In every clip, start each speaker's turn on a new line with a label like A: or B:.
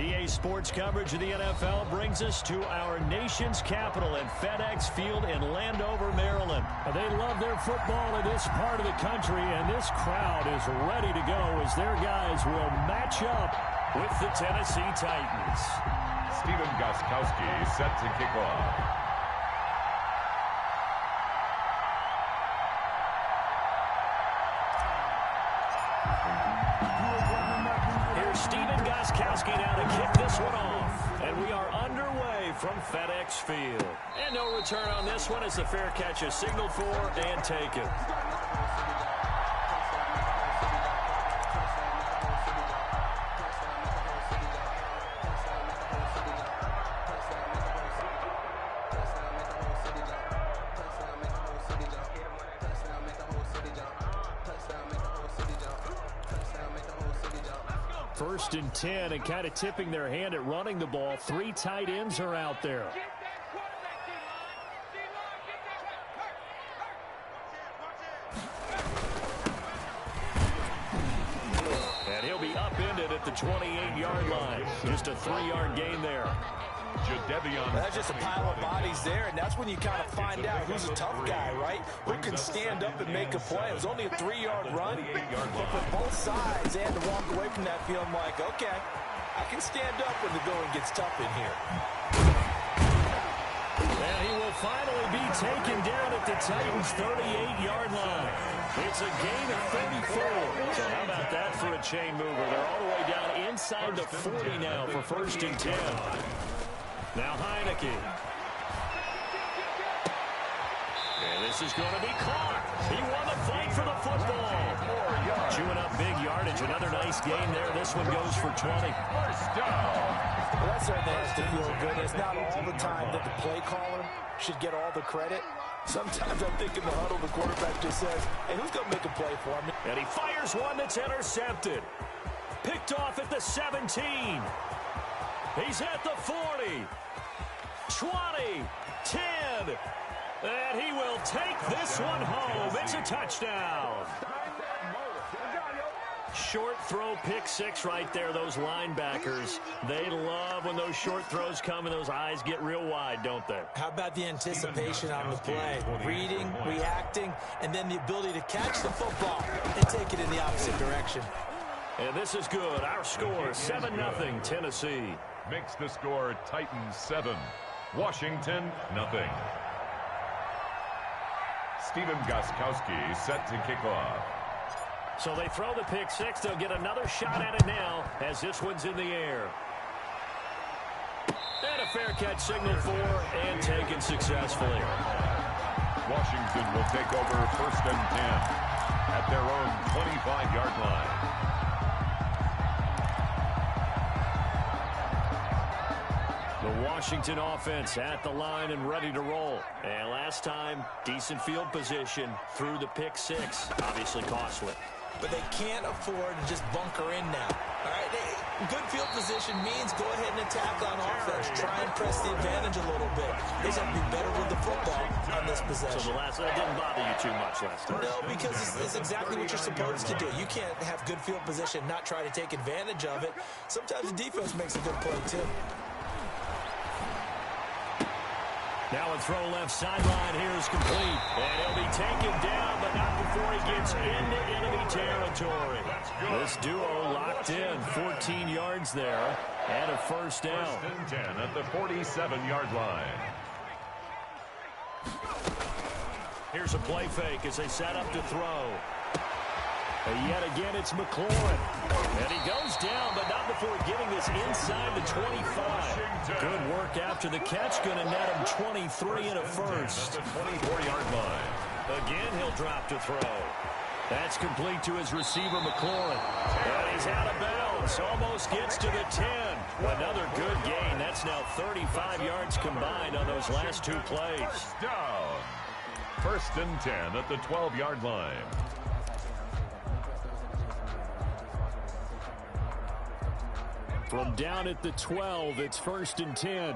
A: EA Sports coverage of the NFL brings us to our nation's capital at FedEx Field in Landover, Maryland. They love their football in this part of the country, and this crowd is ready to go as their guys will match up with the Tennessee Titans.
B: Stephen Gostkowski set to kick off.
A: Gostkowski now to kick this one off. And we are underway from FedEx Field. And no return on this one as the fair catch is signaled for and taken. First and 10, and kind of tipping their hand at running the ball. 3 tight ends are out there. And he'll be upended at the 28-yard line. Just a 3-yard gain there.
C: That's just a pile of bodies there, and that's when you kind of find out who's a tough guy, right? Who can stand up and make a play. It was only a 3-yard run, but for both sides, they had to walk away from that feeling like, okay, I can stand up when the going gets tough in here.
A: And he will finally be taken down at the Titans' 38-yard line. It's a gain of 34. So how about that for a chain mover? They're all the way down inside the 40 now for first and 10. Now Heineke. And this is going to be caught. He won the fight for the football. Chewing up big yardage. Another nice game there. This one goes for 20.
C: First down. Well, that certainly has to feel good. It's not all the time that the play caller should get all the credit. Sometimes I think in the huddle, the quarterback just says, hey, who's going to make a play for me?
A: And he fires one that's intercepted. Picked off at the 17. He's at the 40, 20, 10, and he will take this one home. It's a touchdown. Short throw, pick 6 right there. Those linebackers, they love when those short throws come and those eyes get real wide, don't they?
C: How about the anticipation on the play? Reading, reacting, and then the ability to catch the football and take it in the opposite direction.
A: And this is good. Our score, 7-0 Tennessee.
B: Makes the score Titans 7, Washington 0. Stephen Gostkowski set to kick off.
A: So they throw the pick 6. They'll get another shot at it now as this one's in the air. And a fair catch signaled for and taken successfully.
B: Washington will take over first and 10 at their own 25-yard line.
A: The Washington offense at the line and ready to roll. And last time, decent field position through the pick 6. Obviously costly.
C: But they can't afford to just bunker in now. All right, good field position means go ahead and attack on offense. Try and press the advantage a little bit. They just have to be better with the football on this possession.
A: So that didn't bother you too much last time?
C: No, because it's exactly what you're supposed to do. You can't have good field position, not try to take advantage of it. Sometimes the defense makes a good play, too.
A: Now a throw left sideline here is complete. And he'll be taken down, but not before he gets into enemy territory. This duo locked in. 14 yards there and a first down.
B: First and 10 at the 47-yard line.
A: Here's a play fake as they set up to throw. And yet again, it's McLaurin. And he goes down, but not before getting this inside the 25. Good work after the catch. Going to net him 23 and a first.
B: At the 24-yard line.
A: Again, he'll drop to throw. That's complete to his receiver, McLaurin. And he's out of bounds. Almost gets to the 10. Another good gain. That's now 35 yards combined on those last 2 plays.
B: First down. First and 10 at the 12-yard line.
A: From down at the 12, it's first and 10.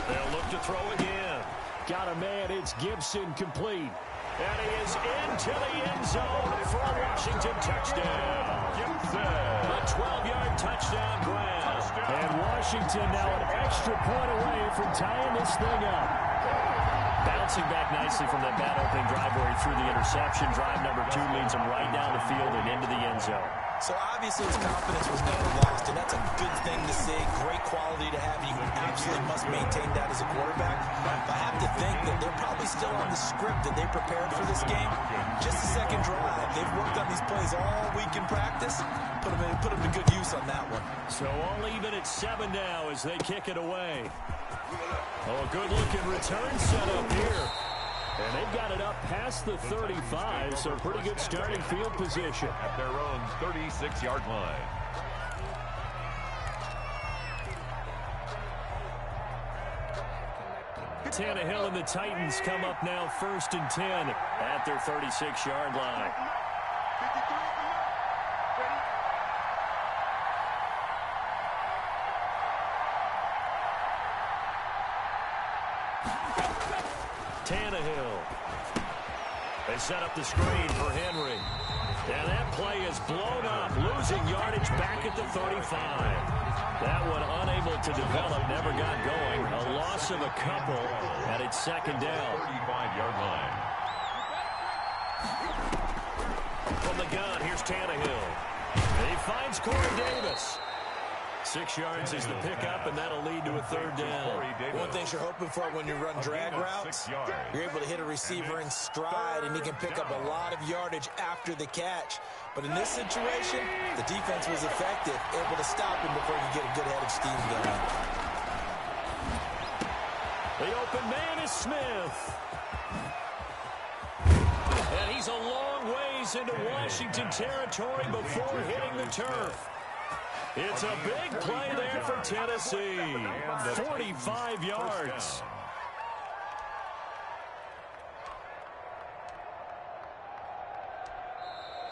A: They'll look to throw again. Got a man, it's Gibson complete. And he is into the end zone for a Washington touchdown. A 12-yard touchdown grab. And Washington now an extra point away from tying this thing up. Bouncing back nicely from that bad opening drive where he threw the interception. Drive number 2 leads him right down the field and into the end zone.
C: So obviously his confidence was never lost, and that's a good thing to see. Great quality to have. You absolutely must maintain that as a quarterback. But I have to think that they're probably still on the script that they prepared for this game. Just a second drive. They've worked on these plays all week in practice. Put them to good use on that one.
A: So all even at 7 now as they kick it away. Oh, a good-looking return set up here. And they've got it up past the 35, so pretty good starting field position.
B: At their own 36-yard line.
A: Tannehill and the Titans come up now 1st and 10 at their 36-yard line. Tannehill. They set up the screen for Henry. And that play is blown up, losing yardage back at the 35. That one unable to develop, never got going. A loss of a couple, and it's 2nd down.
B: 35-yard line.
A: From the gun, here's Tannehill. And he finds Corey Davis. 6 yards is the pickup, and that'll lead to a 3rd down.
C: One thing you're hoping for when you run drag routes, you're able to hit a receiver in stride, and he can pick up a lot of yardage after the catch. But in this situation, the defense was effective, able to stop him before you get a good head of steam going.
A: The open man is Smith. And he's a long ways into Washington territory before hitting the turf. It's a big play there for Tennessee. 45 yards.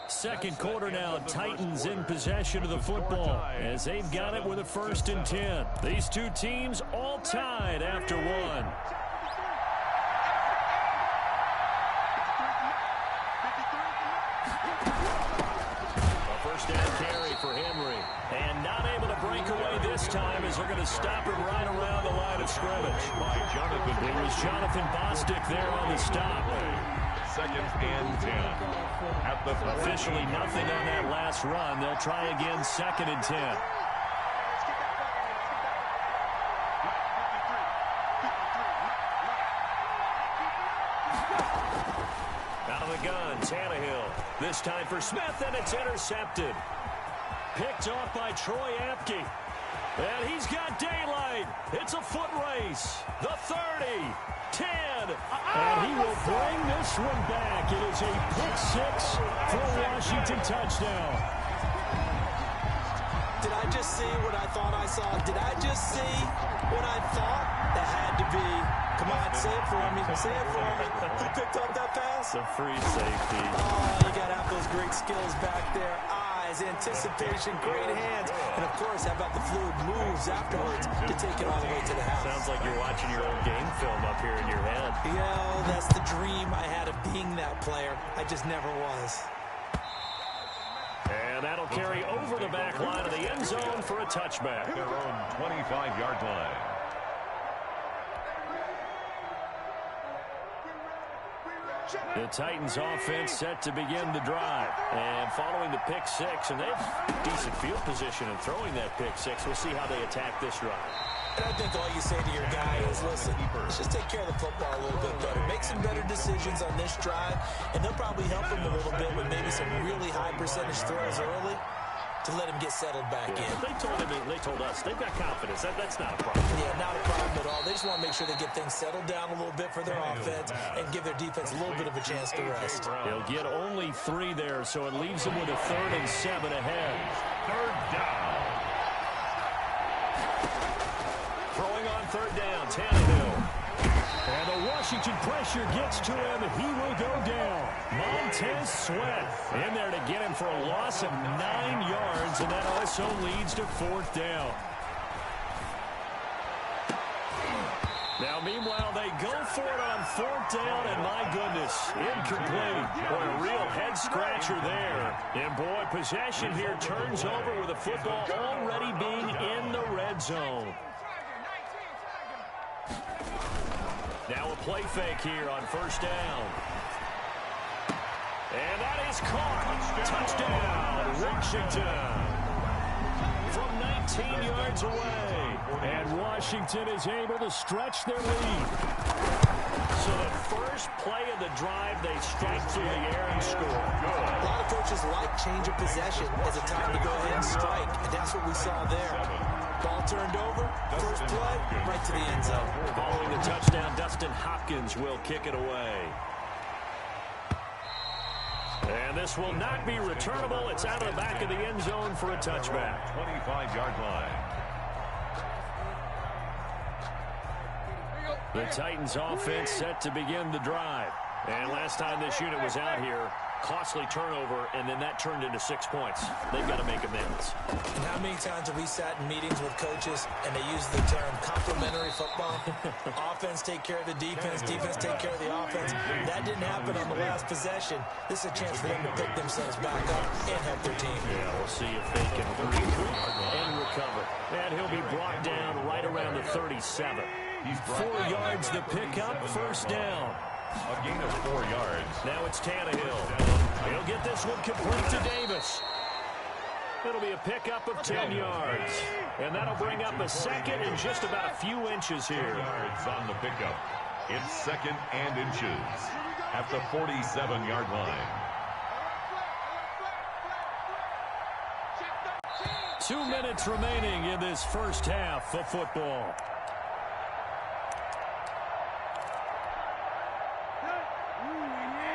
A: Second quarter now, Titans in possession of the football as they've got it with a 1st and 10. These two teams all tied after one. A 1st down carry for Henry. And not able to break away this time as they're going to stop him right around the line of scrimmage. It was Jonathan Bostic there on the stop.
B: 2nd and 10. At the
A: officially nothing on that last run. They'll try again 2nd and 10. Out of the gun, Tannehill. This time for Smith, and it's intercepted. Picked off by Troy Apke. And he's got daylight. It's a foot race. The 30, 10. And he will bring this one back. It is a pick 6 for a Washington touchdown.
C: Did I just see what I thought I saw? Did I just see what I thought? That had to be. Come on, say it for me. Say it for me. Who picked up that pass?
A: The free safety.
C: Oh, you got to have those great skills back there. Eyes, anticipation, great hands. And, of course, how about the fluid moves afterwards to take it all the way to the house?
A: Sounds like you're watching your old game film up here in your head.
C: Yeah, that's the dream I had of being that player. I just never was.
A: And that'll carry over the back line of the end zone for a touchback.
B: Their own 25-yard line.
A: The Titans offense set to begin the drive. And following the pick 6, and they have decent field position in throwing that pick 6. We'll see how they attack this drive.
C: And I think all you say to your guy is, listen, let's just take care of the football a little bit better. Make some better decisions on this drive, and they'll probably help him a little bit with maybe some really high percentage throws early to let him get settled back in.
A: They told us they've got confidence. That's not a problem.
C: Yeah, not a problem at all. They just want to make sure they get things settled down a little bit for their offense and give their defense a little bit of a chance to rest.
A: They'll get only 3 there, so it leaves them with a 3rd and 7 ahead.
B: 3rd down.
A: Throwing on 3rd down, Tannehill. And the Washington pressure gets to him. He will go down. Montez Sweat in there to get him for a loss of 9 yards, and that also leads to 4th down. Now Meanwhile, they go for it on 4th down, and my goodness, incomplete. Boy, a real head-scratcher there. And, boy, possession here turns over with the football already being in the red zone. Now a play fake here on 1st down. And that is caught. Touchdown, Washington. From 19 yards away. And Washington is able to stretch their lead. So the first play of the drive, they strike through the air and score.
C: A lot of coaches like change of possession as a time to go ahead and strike. And that's what we saw there. Ball turned over, first play, right to the end zone.
A: Following the touchdown, Dustin Hopkins will kick it away. And this will not be returnable. It's out of the back of the end zone for a touchback.
B: 25-yard line.
A: The Titans offense set to begin the drive. And last time this unit was out here, costly turnover, and then that turned into 6 points. They've got to make amends.
C: And how many times have we sat in meetings with coaches and they use the term complementary football? Offense take care of the defense, defense take care of the offense. That didn't happen on the last possession. This is a chance for them to pick themselves back up and help their team.
A: Yeah, we'll see if they can recoup and recover. And he'll be brought down right around the 37. 4 yards the pickup, 1st down.
B: A gain of 4 yards.
A: Now it's Tannehill. He'll get this one complete to Davis. It'll be a pickup of 10 yards. And that'll bring up a second and just about a few inches here.
B: 10 yards on the pickup. It's 2nd and inches at the 47-yard line.
A: 2 minutes remaining in this first half of football.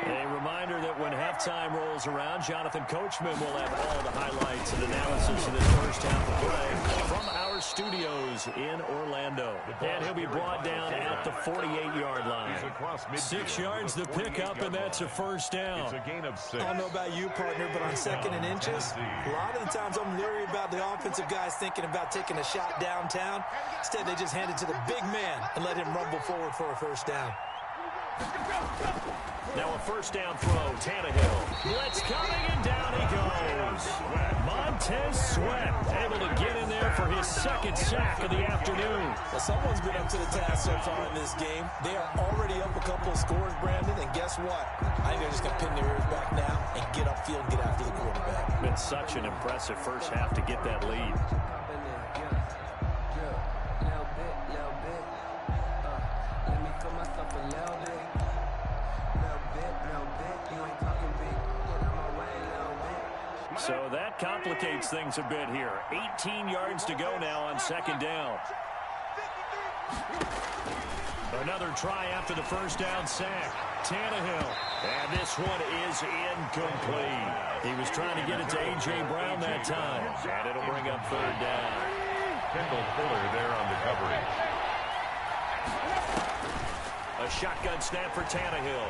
A: A reminder that when halftime rolls around, Jonathan Coachman will have all the highlights and analysis of this first half of play from our studios in Orlando. And he'll be brought down at the 48-yard line. 6 yards the pickup, and that's a 1st down.
B: It's a gain of 6.
C: I don't know about you, partner, but on 2nd and inches, a lot of the times I'm leery about the offensive guys thinking about taking a shot downtown. Instead, they just hand it to the big man and let him rumble forward for a 1st down.
A: Now a 1st down throw, Tannehill. Blitz coming, and down he goes. Montez Sweat able to get in there for his 2nd sack of the afternoon.
C: Well, someone's been up to the task so far in this game. They are already up a couple of scores, Brandon, and guess what? I think they're just going to pin their ears back now and get upfield and get after the quarterback.
A: Been such an impressive first half to get that lead. So that complicates things a bit here. 18 yards to go now on 2nd down. Another try after the 1st down sack. Tannehill. And this one is incomplete. He was trying to get it to A.J. Brown that time. And it'll bring up 3rd down.
B: Kendall Fuller there on the coverage.
A: A shotgun snap for Tannehill.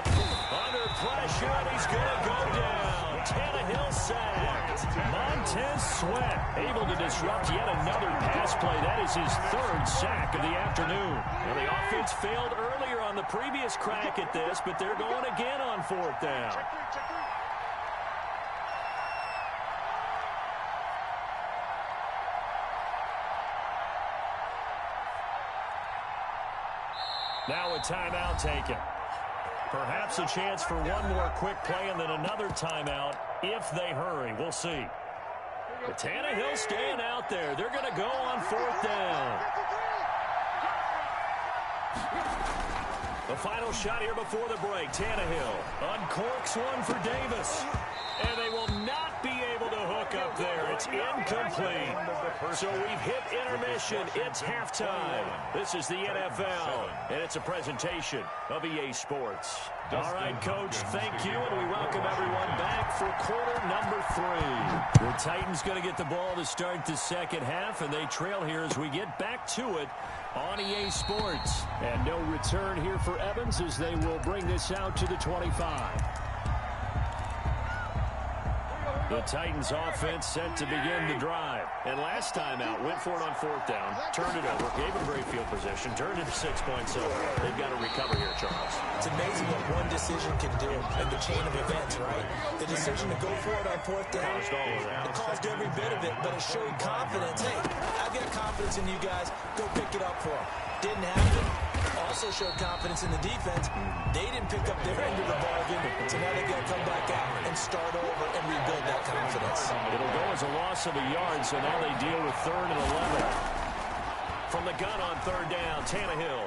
A: Under pressure, and he's going to go down. Tannehill sacked. Montez Sweat able to disrupt yet another pass play. That is his 3rd sack of the afternoon. Well, the offense failed earlier on the previous crack at this, but they're going again on 4th down. Now a timeout taken. Perhaps a chance for one more quick play and then another timeout if they hurry. We'll see. But Tannehill staying out there. They're going to go on 4th down. The final shot here before the break. Tannehill uncorks one for Davis. And they will not be able to hook up there. It's incomplete. So we've hit intermission. It's halftime. This is the NFL, and it's a presentation of EA Sports. All right, Coach, thank you, and we welcome everyone back for quarter number 3. The Titans going to get the ball to start the second half, and they trail here as we get back to it on EA Sports. And no return here for Evans as they will bring this out to the 25. The Titans offense set to begin the drive. And last time out, went for it on 4th down, turned it over, gave it great field position, turned it 6 points over. They've got to recover here, Charles.
C: It's amazing what one decision can do in the chain of events, right? The decision to go for it on 4th down, it caused every bit of it, but it showed confidence. Hey, I've got confidence in you guys. Go pick it up for them. Didn't happen. Also showed confidence in the defense. They didn't pick up their end of the bargain, so now they've got to come back out and start over and rebuild that confidence.
A: It'll go as a loss of a yard, so now they deal with 3rd and 11. From the gun on 3rd down, Tannehill.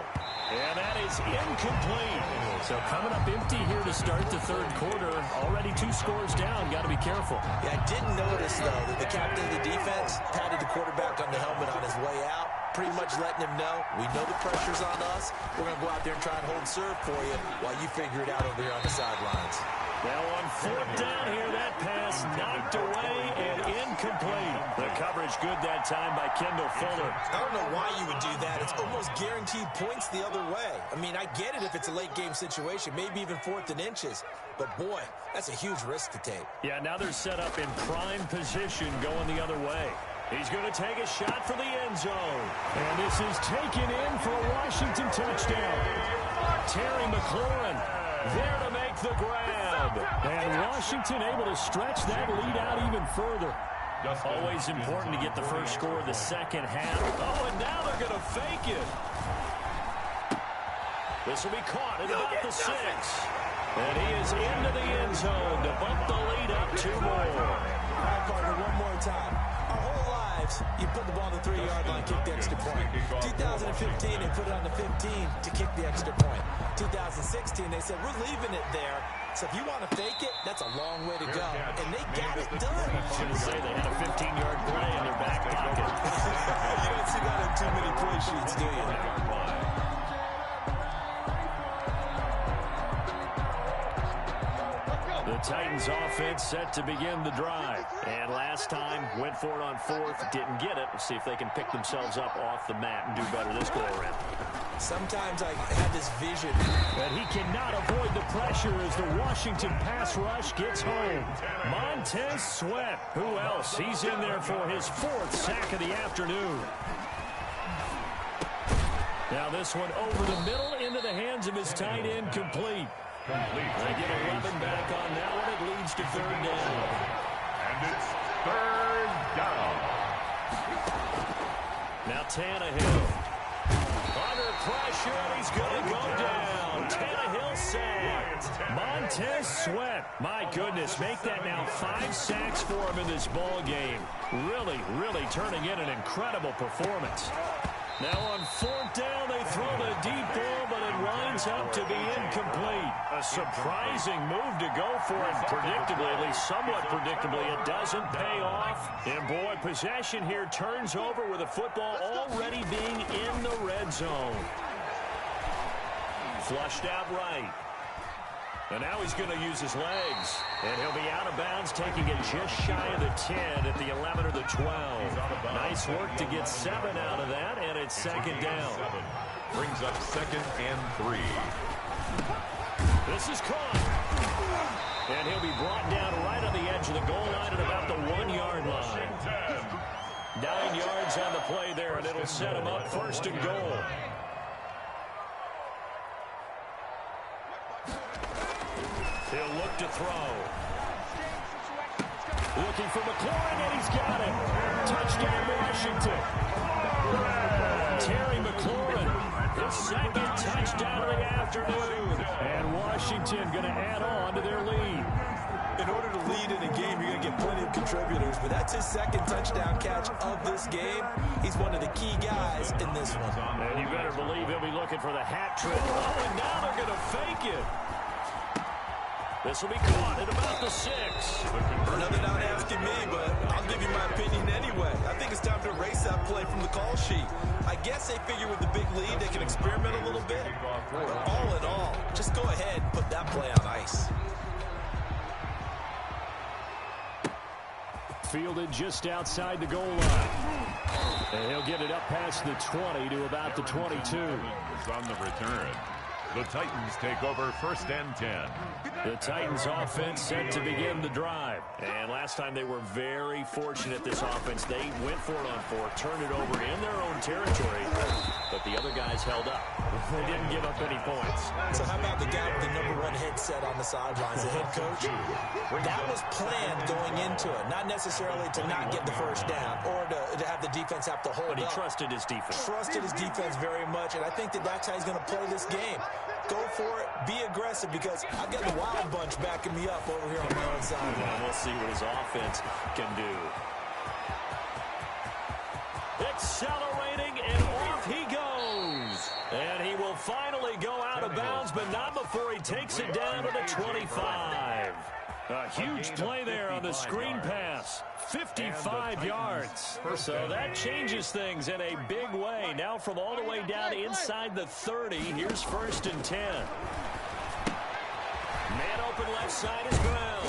A: And that is incomplete. So coming up empty here to start the 3rd quarter. Already 2 scores down. Got to be careful.
C: Yeah, I didn't notice, though, that the captain of the defense patted the quarterback on the helmet on his way out, pretty much letting him know, we know the pressure's on us. We're going to go out there and try and hold serve for you while you figure it out over here on the sidelines.
A: Now on 4th down here, that pass knocked away and incomplete. The coverage good that time by Kendall Fuller.
C: I don't know why you would do that. It's almost guaranteed points the other way. I mean, I get it if it's a late game situation, maybe even 4th and inches. But, boy, that's a huge risk to take.
A: Yeah, now they're set up in prime position going the other way. He's going to take a shot for the end zone. And this is taken in for a Washington touchdown. Terry McLaurin there to make the grab. And Washington able to stretch that lead out even further. Always important to get the first score of the second half. Oh, and now they're going to fake it. This will be caught at about the 6. And he is into the end zone to bump the lead up 2 more.
C: All right, partner, one more time. Our whole lives, you put the ball on the 3-yard line, kick the extra point. 2015, they put it on the 15 to kick the extra point. 2016, they said, we're leaving it there. So if you want to fake it, that's a long way to go. And they got it done.
A: Should say they had a 15-yard play in their back pocket.
C: You don't see that on too many play sheets, do you?
A: The Titans offense set to begin the drive. And last time, went for it on 4th, didn't get it. We'll see if they can pick themselves up off the mat and do better this go-around.
C: Sometimes I have this vision.
A: But he cannot avoid the pressure as the Washington pass rush gets home. Montez Sweat. Who else? He's in there for his 4th sack of the afternoon. Now this one over the middle into the hands of his tight end, complete. They get 11 back on that one. It leads to 3rd down.
B: And it's 3rd down.
A: Now Tannehill. Under pressure, and he's going to go down. Tannehill sacked. Montez Sweat. My goodness, make that now 5 sacks for him in this ball game. Really, really turning in an incredible performance. Now on 4th down, they throw the deep ball, but it winds up to be incomplete. A surprising move to go for it. Predictably, at least somewhat predictably, it doesn't pay off. And boy, possession here turns over with the football already being in the red zone. Flushed out right. And now he's going to use his legs. And he'll be out of bounds, taking it just shy of the 10 at the 11 or the 12. Nice work to get 7 out of that, and it's 2nd down.
B: Brings up 2nd and 3.
A: This is caught. And he'll be brought down right on the edge of the goal line at about the 1-yard line. 9 yards on the play there, and it'll set him up 1st and goal. He'll look to throw. Looking for McLaurin, and he's got it. Touchdown, Washington. Terry McLaurin, his 2nd touchdown of the afternoon. And Washington going to add on to their lead.
C: In order to lead in a game, you're going to get plenty of contributors, but that's his 2nd touchdown catch of this game. He's one of the key guys in this one.
A: And you better believe he'll be looking for the hat trick. Oh, and now they're going to fake it. This will be caught at about the 6.
C: I know they're not asking me, but I'll give you my opinion anyway. I think it's time to erase that play from the call sheet. I guess they figure with the big lead, they can experiment a little bit. But all in all, just go ahead and put that play on ice.
A: Fielded just outside the goal line. And he'll get it up past the 20 to about the 22.
B: On the return. The Titans take over 1st and 10.
A: The Titans offense set to begin the drive. And last time they were very fortunate, this offense. They went for it on 4, turned it over in their own territory, but the other guys held up. They didn't give up any points.
C: So how about the guy with the #1 headset on the sidelines, the head coach? That was planned going into it, not necessarily to not get the first down or to have the defense have to hold up.
A: But he trusted his defense.
C: Trusted his defense very much, and I think that's how he's going to play this game. Go for it, be aggressive, because I've got the Wild Bunch backing me up over here on my own side.
A: And we'll see what his offense can do. Accelerating, and off he goes. And he will finally go out of bounds, but not before he takes it down to the 25. A huge play there on the screen pass. 55 yards. So that changes things in a big way. Now from all the way down inside the 30, here's 1st and 10. Man open left side is Brown.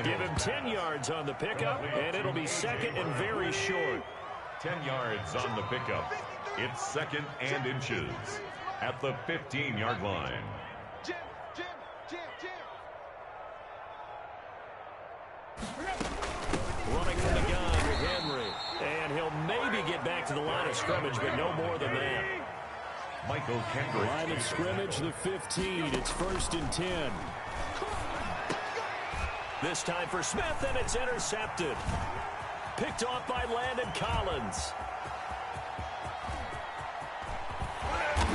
A: Give him 10 yards on the pickup, and it'll be 2nd and very short.
B: 10 yards on the pickup. It's 2nd and inches at the 15-yard line.
A: Running from the gun with Henry. And he'll maybe get back to the line of scrimmage, but no more than that.
B: Michael Kendrick.
A: Line of scrimmage, the 15. It's 1st and 10. This time for Smith, and it's intercepted. Picked off by Landon Collins.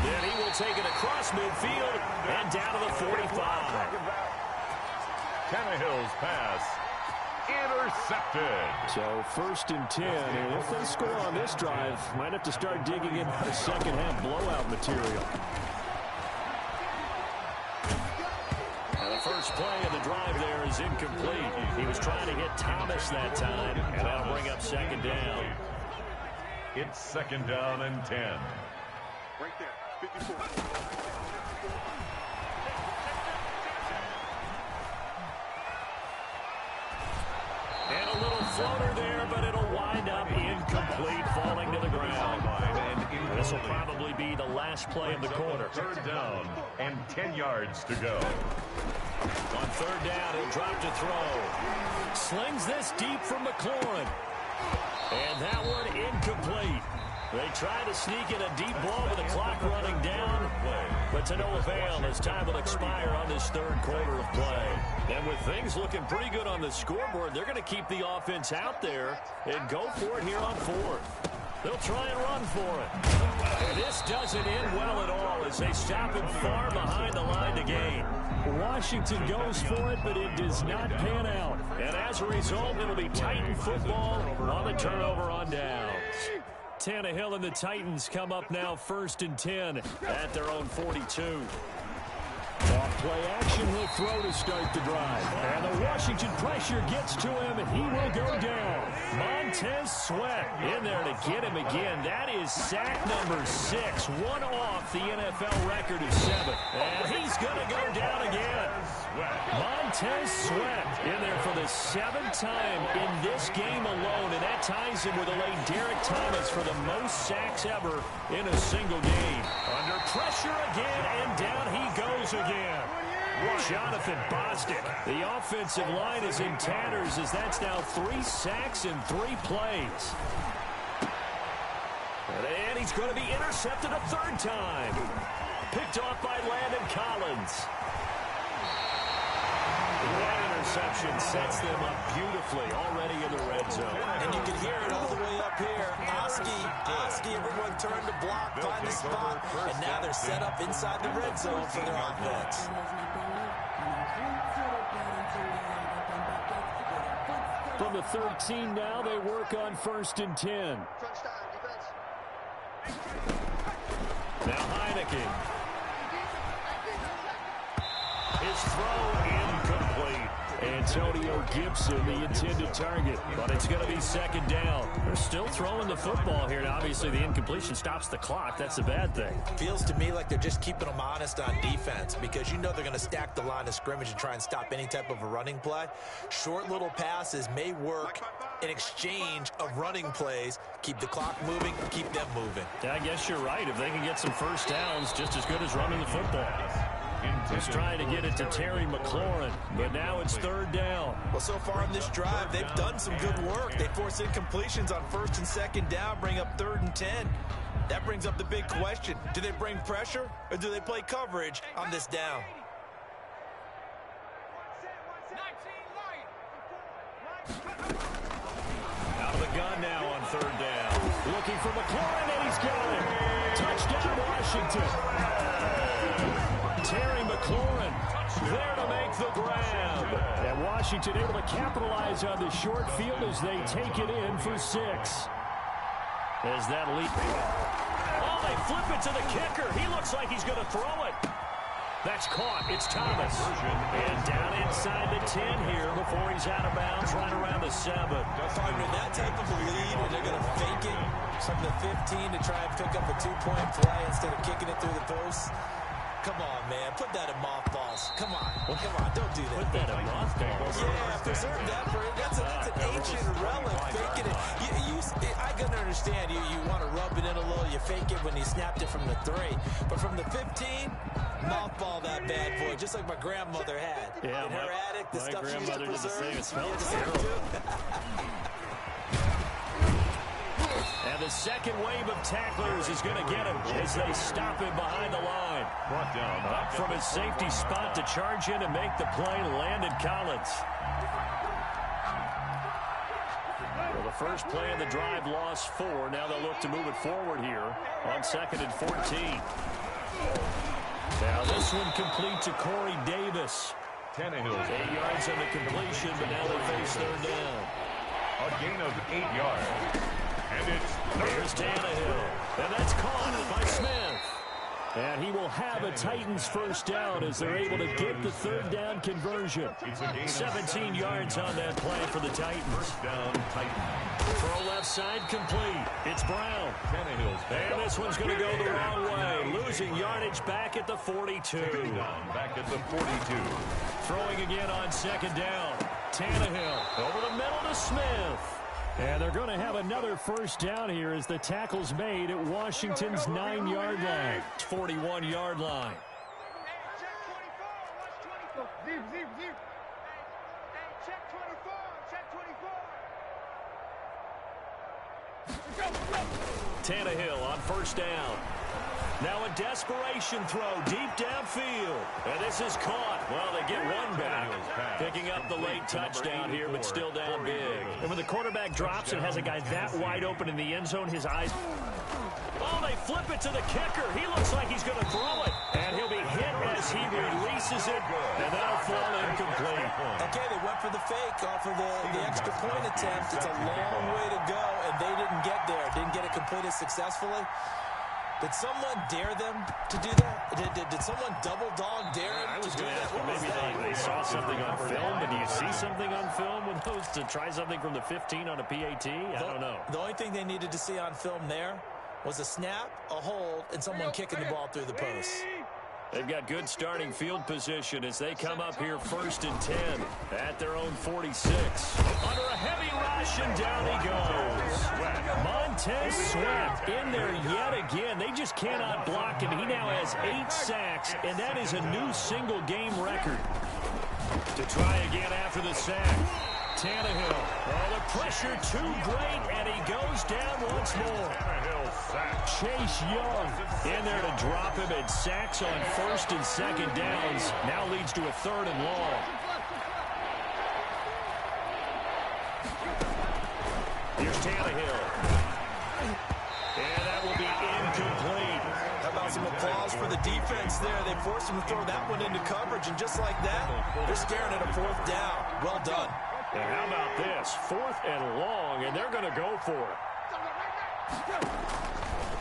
A: Then he will take it across midfield and down to the 45.
B: Tannehill's pass intercepted.
A: So 1st and 10, and if they score on this drive, might have to start digging in the second half blowout material. And the first play of the drive there is incomplete. He was trying to hit Thomas that time, and that'll bring up 2nd down.
B: It's 2nd down and 10.
D: Right there, 54.
A: And a little floater there, but it'll wind up incomplete, falling to the ground. And this will probably be the last play of the quarter.
B: 3rd down and 10 yards to go.
A: On 3rd down, he'll drop to throw. Slings this deep from McLaurin. And that one incomplete. They try to sneak in a deep ball with the clock running down, but to no avail as time will expire on this 3rd quarter of play. And with things looking pretty good on the scoreboard, they're going to keep the offense out there and go for it here on 4th. They'll try and run for it. And this doesn't end well at all as they stop him far behind the line to gain. Washington goes for it, but it does not pan out. And as a result, it'll be Titan football on the turnover on downs. Tannehill and the Titans come up now 1st and 10 at their own 42. Off play action, he'll throw to start the drive. And the Washington pressure gets to him, and he will go down. Montez Sweat in there to get him again. That is sack number 6, one off the NFL record of 7. And he's going to go down again. Montez Sweat in there for the 7th time in this game alone, and that ties him with a late Derek Thomas for the most sacks ever in a single game. Under pressure again, and down he goes again. Jonathan Bostic. The offensive line is in tatters as that's now 3 sacks in 3 plays. And he's going to be intercepted a 3rd time. Picked off by Landon Collins. That interception sets them up beautifully already in the red zone.
C: And you can hear it all the way up here. Oski, everyone turned to block, find the spot, and now they're set up inside the red zone for their offense.
A: From the 13 now, they work on 1st and 10. Now Heineke. His throw incomplete. Antonio Gibson, the intended target, but it's going to be 2nd down. They're still throwing the football here. Now, obviously, the incompletion stops the clock. That's a bad thing.
C: Feels to me like they're just keeping them honest on defense because you know they're going to stack the line of scrimmage and try and stop any type of a running play. Short little passes may work in exchange of running plays. Keep the clock moving, keep them moving.
A: Yeah, I guess you're right. If they can get some 1st downs, just as good as running the football. He's trying to get it to Terry McLaurin, but now it's third down.
C: Well, so far in this drive, they've done some good work. They force incompletions on first and second down, bring up 3rd and 10. That brings up the big question. Do they bring pressure or do they play coverage on this down?
A: Out of the gun now on 3rd down. Looking for McLaurin, and he's got it. Touchdown, Washington. Terry McLaurin there to make the grab. And Washington able to capitalize on the short field as they take it in for 6. As that lead. Oh, they flip it to the kicker. He looks like he's going to throw it. That's caught. It's Thomas. And down inside the 10 here before he's out of bounds, right around the 7.
C: Partner, that type of a lead, and they're going to fake it from the 15 to try and pick up a 2-point play instead of kicking it through the post. Come on, man. Put that in mothballs. Come on. Come on. Don't do that.
A: Put that in mothballs.
C: Yeah, preserve that for it. That's an ancient relic. Faking it. I can understand. You want to rub it in a little. You fake it when he snapped it from the 3. But from the 15, mothball that bad boy, just like my grandmother had.
A: Yeah,
C: in her attic, the stuff she used to preserve.
A: It smells terrible. And the second wave of tacklers is going to get him as they stop him behind the line.
B: Brought down.
A: Up from his safety spot to charge in and make the play, Landon Collins. Well, the first play of the drive lost 4. Now they'll look to move it forward here on 2nd and 14. Now this one complete to Corey Davis.
B: 10
A: 8 yards on the completion, but now they face 3rd down.
B: A gain of 8 yards. And it's
A: Here's Tannehill. And that's caught by Smith. And he will have a Titans first down as they're able to get the 3rd down conversion. 17 yards on that play for the Titans.
B: First down, Titans.
A: Throw left side complete. It's Brown. And this one's going to go the wrong way. Losing yardage back at the 42.
B: Back at the 42.
A: Throwing again on 2nd down. Tannehill over the middle to Smith. And they're going to have another first down here as the tackle's made at Washington's 9-yard line. 41-yard line. Tannehill on first down. Now a desperation throw deep downfield. And this is caught. Well, they get one back. Picking up the late touchdown here, but still down big. And when the quarterback drops and has a guy that wide open in the end zone, his eyes... Oh, they flip it to the kicker. He looks like he's going to throw it. And he'll be hit as he releases it. And that'll fall incomplete.
C: Okay, they went for the fake off of the extra point attempt. It's a long way to go, and they didn't get there. Didn't get it completed successfully. Did someone dare them to do that? Did someone double dog dare them to do that?
A: Maybe they saw something on film, but do you see something on film with those to try something from the 15 on a PAT? I don't know.
C: The only thing they needed to see on film there was a snap, a hold, and someone kicking the ball through the post.
A: They've got good starting field position as they come up here 1st and 10 at their own 46. Under a heavy rush, and down he goes. Montez Sweat in there yet again. They just cannot block him. He now has 8 sacks, and that is a new single-game record. To try again after the sack. Tannehill. Oh, the pressure too great, and he goes down once more. Chase Young in there to drop him, and sacks on 1st and 2nd downs. Now leads to a 3rd and long. Here's Tannehill. And that will be incomplete.
C: How about some applause for the defense there? They forced him to throw that one into coverage, and just like that, they're staring at a 4th down. Well done.
A: And how about this? 4th and long, and they're going to go for it.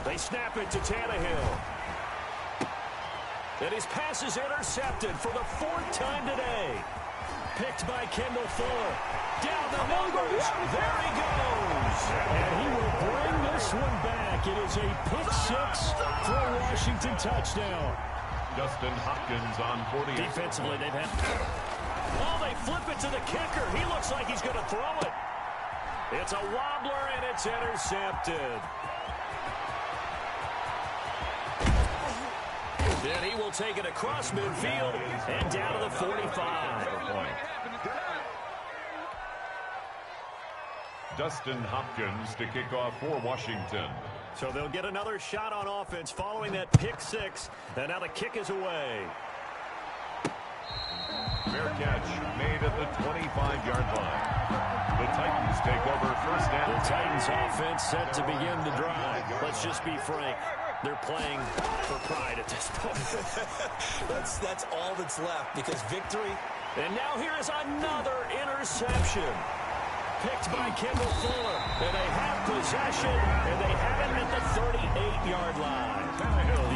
A: They snap it to Tannehill. And his pass is intercepted for the 4th time today. Picked by Kendall Fuller. Down the numbers. There he goes. And he will bring this one back. It is a pick-6 for a Washington touchdown.
B: Justin Hopkins on 40.
A: Defensively, they've had... Oh, they flip it to the kicker. He looks like he's going to throw it. It's a wobbler, and it's intercepted. And he will take it across midfield and down to the 45.
B: Dustin Hopkins to kick off for Washington.
A: So they'll get another shot on offense following that pick six. And now the kick is away.
B: Fair catch made at the 25-yard line. The Titans take over first down.
A: The Titans offense set to begin the drive. Let's just be frank. They're playing for pride at this point.
C: That's all that's left because victory.
A: And now here is another interception. Picked by Kendall Fuller. And they have possession, and they have it at the 38-yard line.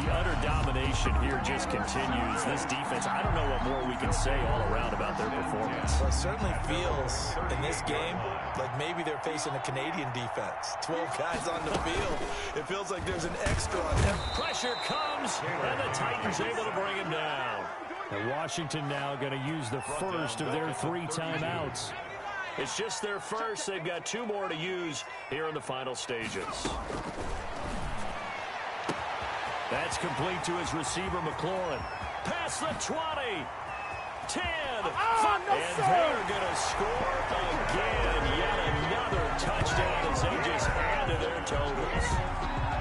A: The utter domination here just continues. This defense, I don't know what more we can say all around about their performance.
C: Well, it certainly feels in this game like maybe they're facing a Canadian defense. 12 guys on the field. It feels like there's an extra on them.
A: Pressure comes, and the Titans able to bring him down. And Washington now going to use the first of their 3 timeouts. It's just their first. They've got 2 more to use here in the final stages. That's complete to his receiver, McLaurin. Past the 20. 10. And they're going to score again. Yet another touchdown as they just add to their totals.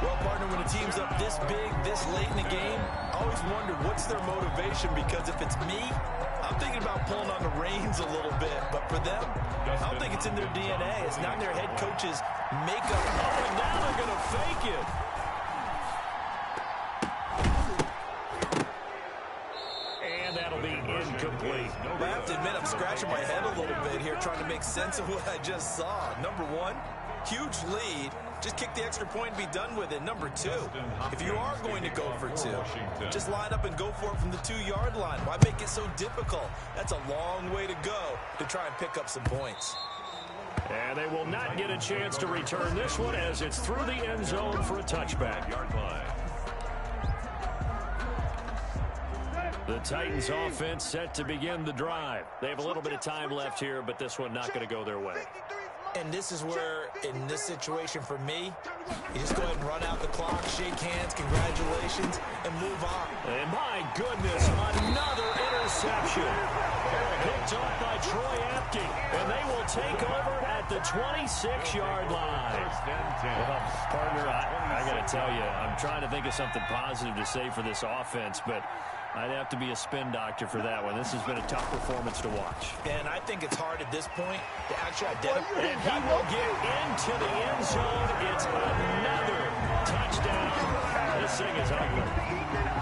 C: Well, partner, when a team's up this big, this late in the game, I always wonder what's their motivation, because if it's me, I'm thinking about pulling on the reins a little bit. But for them, I don't think it's in their DNA. It's not in their head coach's makeup.
A: Oh, and now they're going to fake it. And that'll be incomplete.
C: I have to admit, I'm scratching my head a little bit here trying to make sense of what I just saw. Number one, huge lead. Just kick the extra point and be done with it. Number two, if you are going to go for 2, just line up and go for it from the 2-yard line. Why make it so difficult? That's a long way to go to try and pick up some points.
A: And they will not get a chance to return this one as it's through the end zone for a touchback. The Titans offense set to begin the drive. They have a little bit of time left here, but this one not going to go their way.
C: And this is where, in this situation for me, you just go ahead and run out the clock, shake hands, congratulations, and move on.
A: And my goodness, another interception. Picked up by Troy Apke, and they will take over at the 26-yard line. Well, partner, I got to tell you, I'm trying to think of something positive to say for this offense, but I'd have to be a spin doctor for that one. This has been a tough performance to watch.
C: And I think it's hard at this point to actually identify.
A: And he will get into the end zone. It's another touchdown. This thing is ugly.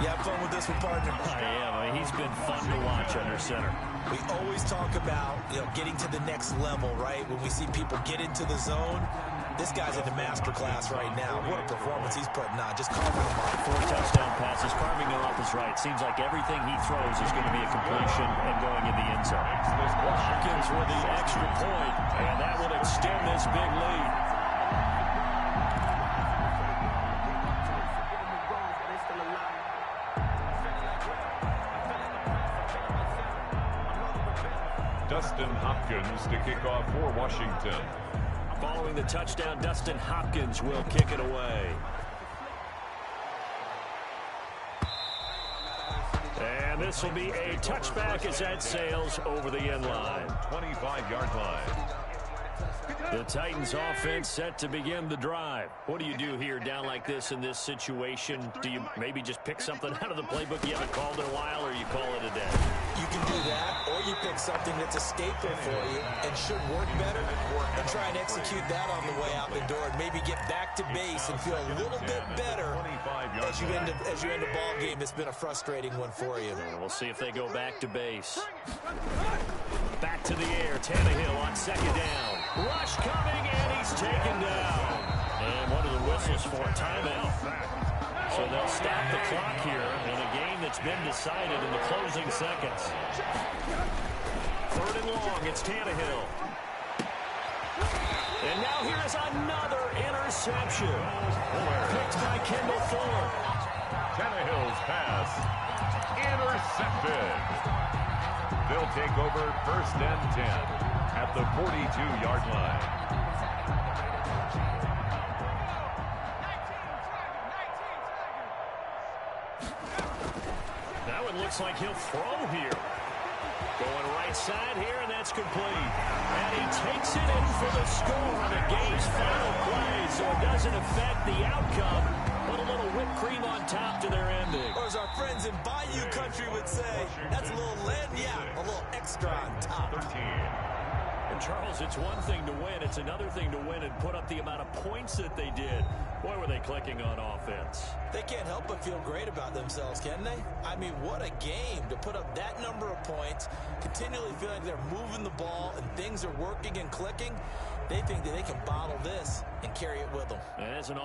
C: You have fun with this one, partner?
A: I am. I mean, he's been fun to watch under center.
C: We always talk about, getting to the next level, right? When we see people get into the zone, this guy's in the master class right now. What a performance he's putting on. Just carving them up.
A: 4 touchdown passes, carving them up is right. Seems like everything he throws is going to be a completion and going in the end zone. Hopkins with the extra point, and that will extend this big lead.
B: Dustin Hopkins to kick off for Washington.
A: Following the touchdown, Dustin Hopkins will kick it away. And this will be a touchback as that sails over the end line.
B: 25-yard line.
A: The Titans offense set to begin the drive. What do you do here down like this in this situation? Do you maybe just pick something out of the playbook you haven't called in a while, or you call it a day?
C: You can do that, or you pick something that's a staple for you and should work better and try and execute that on the way out the door and maybe get back to base and feel a little bit better as you end a ball game that's been a frustrating one for you.
A: We'll see if they go back to base. Back to the air. Tannehill on second down. Rush coming, and he's taken down. And what are the whistles for? Timeout. So they'll stop the clock here in a game that's been decided in the closing seconds. 3rd and long. It's Tannehill. And now here is another interception. Picked by Kendall Fuller.
B: Tannehill's pass intercepted. They'll take over 1st and 10 at the 42-yard line.
A: and looks like he'll throw here. Going right side here, and that's complete. And he takes it in for the score on the game's final play, so it doesn't affect the outcome, but a little whipped cream on top to their ending.
C: Or as our friends in Bayou Country would say, that's a little lagniappe, a little extra on top.
B: 13.
A: And Charles, it's one thing to win. It's another thing to win and put up the amount of points that they did. Boy, were they clicking on offense.
C: They can't help but feel great about themselves, can they? I mean, what a game to put up that number of points, continually feel like they're moving the ball and things are working and clicking. They think that they can bottle this and carry it with them.
A: And as an